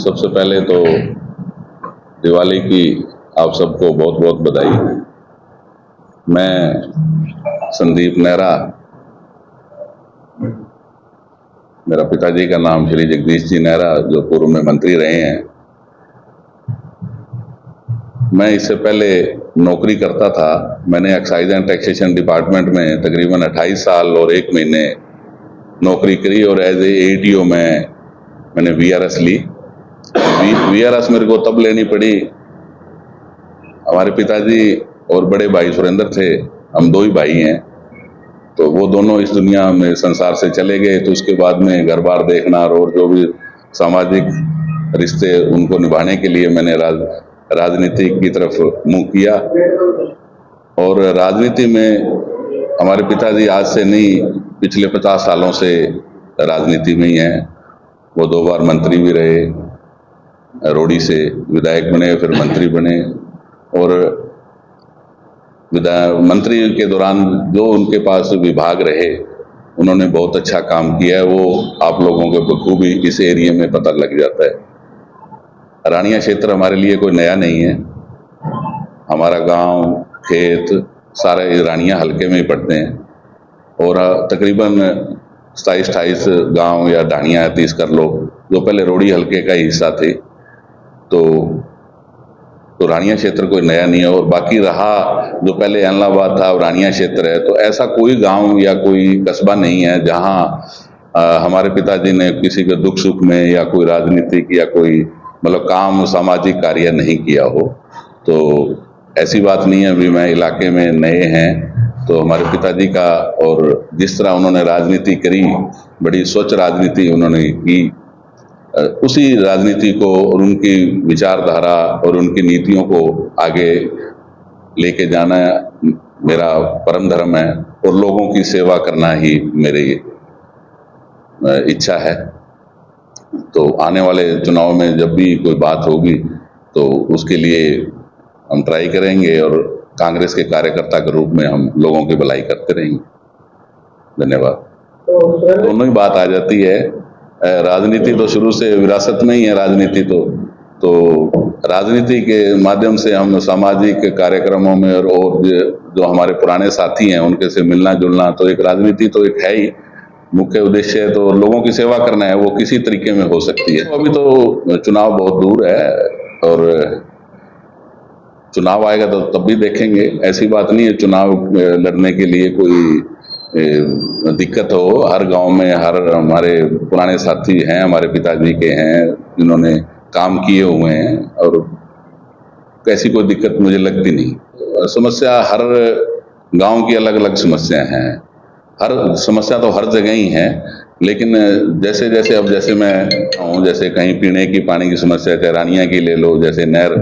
सबसे पहले तो दिवाली की आप सबको बहुत बहुत बधाई। मैं संदीप नेहरा, मेरा पिताजी का नाम श्री जगदीश जी नेहरा, जो पूर्व में मंत्री रहे हैं। मैं इससे पहले नौकरी करता था। मैंने एक्साइज एंड टैक्सेशन डिपार्टमेंट में तकरीबन 28 साल और 1 महीने नौकरी करी और एज ए ATO मैंने VRS ली। VRS मेरे को तब लेनी पड़ी, हमारे पिताजी और बड़े भाई सुरेंद्र थे, हम 2 ही भाई हैं, तो वो दोनों इस दुनिया में संसार से चले गए। तो उसके बाद में घर बार देखना और जो भी सामाजिक रिश्ते उनको निभाने के लिए मैंने राजनीति की तरफ मुंह किया। और राजनीति में हमारे पिताजी आज से नहीं, पिछले 50 सालों से राजनीति में ही हैं। वो 2 बार मंत्री भी रहे, रोड़ी से विधायक बने, फिर मंत्री बने। और मंत्री के दौरान जो उनके पास विभाग रहे, उन्होंने बहुत अच्छा काम किया है। वो आप लोगों को बखूबी इस एरिया में पता लग जाता है। रानिया क्षेत्र हमारे लिए कोई नया नहीं है। हमारा गांव, खेत सारे रानिया हलके में ही पड़ते हैं और तकरीबन 27-28 गांव या ढाणियाँ 30 कर लो, जो पहले रोड़ी हलके का ही हिस्सा थे। तो रानिया क्षेत्र कोई नया नहीं है। और बाकी रहा जो पहले एलनाबाद था और रानिया क्षेत्र है, तो ऐसा कोई गांव या कोई कस्बा नहीं है जहां हमारे पिताजी ने किसी के दुख सुख में या कोई राजनीतिक या कोई मतलब काम सामाजिक कार्य नहीं किया हो। तो ऐसी बात नहीं है। अभी मैं इलाके में नए हैं तो हमारे पिताजी का, और जिस तरह उन्होंने राजनीति करी, बड़ी स्वच्छ राजनीति उन्होंने की, उसी राजनीति को और उनकी विचारधारा और उनकी नीतियों को आगे लेके जाना मेरा परम धर्म है और लोगों की सेवा करना ही मेरी इच्छा है। तो आने वाले चुनाव में जब भी कोई बात होगी तो उसके लिए हम ट्राई करेंगे और कांग्रेस के कार्यकर्ता के रूप में हम लोगों की भलाई करते रहेंगे। धन्यवाद। दोनों ही बात आ जाती है। राजनीति तो शुरू से विरासत में ही है। राजनीति तो राजनीति के माध्यम से हम सामाजिक कार्यक्रमों में और जो हमारे पुराने साथी हैं उनके से मिलना जुलना, तो एक राजनीति तो एक है ही। मुख्य उद्देश्य तो लोगों की सेवा करना है, वो किसी तरीके में हो सकती है। अभी तो चुनाव बहुत दूर है और चुनाव आएगा तो तब भी देखेंगे। ऐसी बात नहीं है चुनाव लड़ने के लिए कोई दिक्कत हो। हर गांव में हर हमारे पुराने साथी हैं, हमारे पिताजी के हैं, जिन्होंने काम किए हुए हैं और कैसी कोई दिक्कत मुझे लगती नहीं। समस्या हर गांव की अलग अलग समस्या हैं। हर समस्या तो हर जगह ही है, लेकिन जैसे जैसे अब जैसे मैं हूँ, जैसे कहीं पीने की पानी की समस्या है, रानिया की ले लो, जैसे नहर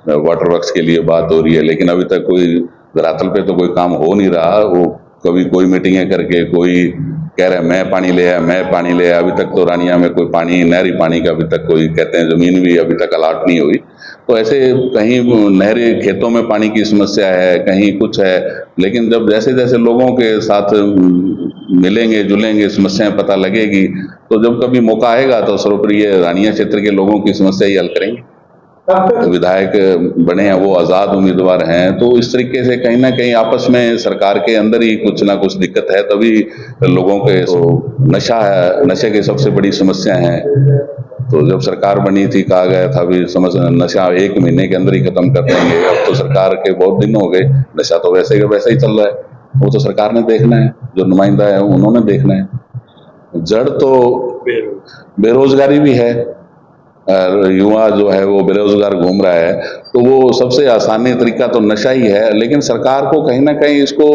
वाटर वर्क्स के लिए बात हो रही है, लेकिन अभी तक कोई धरातल पे तो कोई काम हो नहीं रहा। वो कभी कोई मीटिंगें करके कोई कह रहा है मैं पानी ले आया, अभी तक तो रानिया में कोई पानी, नहरी पानी का अभी तक कोई, कहते हैं जमीन भी अभी तक अलाट नहीं हुई। तो ऐसे कहीं नहरी खेतों में पानी की समस्या है, कहीं कुछ है, लेकिन जब जैसे जैसे लोगों के साथ मिलेंगे जुलेंगे, समस्याएं पता लगेगी, तो जब कभी मौका आएगा तो सर्वप्रिय रानिया क्षेत्र के लोगों की समस्या ही हल करेंगे। विधायक बने हैं, वो आज़ाद उम्मीदवार हैं, तो इस तरीके से कहीं ना कहीं आपस में सरकार के अंदर ही कुछ ना कुछ दिक्कत है, तभी लोगों के नशा है, नशे की सबसे बड़ी समस्या है। तो जब सरकार बनी थी कहा गया था भी नशा 1 महीने के अंदर ही खत्म कर देंगे। अब तो सरकार के बहुत दिन हो गए, नशा तो वैसे ही चल रहा है। वो तो सरकार ने देखना है, जो नुमाइंदा है उन्होंने देखना है। जड़ तो बेरोजगारी भी है, युवा जो है वो बेरोजगार घूम रहा है, तो वो सबसे आसानी तरीका तो नशा ही है। लेकिन सरकार को कहीं ना कहीं इसको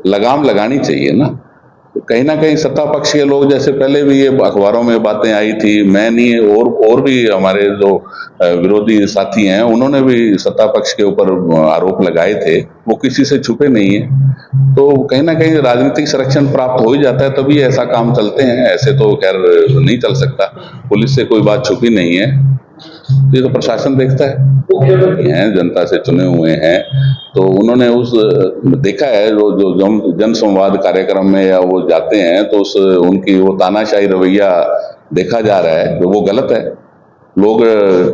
लगाम लगानी चाहिए ना। कहीं ना कहीं सत्ता पक्ष के लोग, जैसे पहले भी ये अखबारों में बातें आई थी, मैं नहीं और भी हमारे जो विरोधी साथी हैं उन्होंने भी सत्ता पक्ष के ऊपर आरोप लगाए थे, वो किसी से छुपे नहीं है। तो कहीं ना कहीं राजनीतिक संरक्षण प्राप्त हो ही जाता है, तभी ऐसा काम चलते हैं। ऐसे तो खैर नहीं चल सकता, पुलिस से कोई बात छुपी नहीं है। ये तो प्रशासन देखता है, जनता से चुने हुए हैं, तो उन्होंने उस देखा है जो जन संवाद कार्यक्रम में या वो जाते हैं तो उनकी वो तानाशाही रवैया देखा जा रहा है, तो वो गलत है। लोग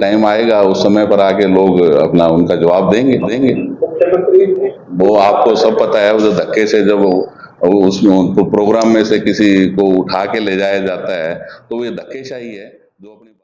टाइम आएगा उस समय पर आके लोग अपना उनका जवाब देंगे। मुख्यमंत्री वो आपको सब पता है, वो जो धक्के से जब उस प्रोग्राम में से किसी को उठा के ले जाया जाता है तो ये धक्केशाही है जो अपनी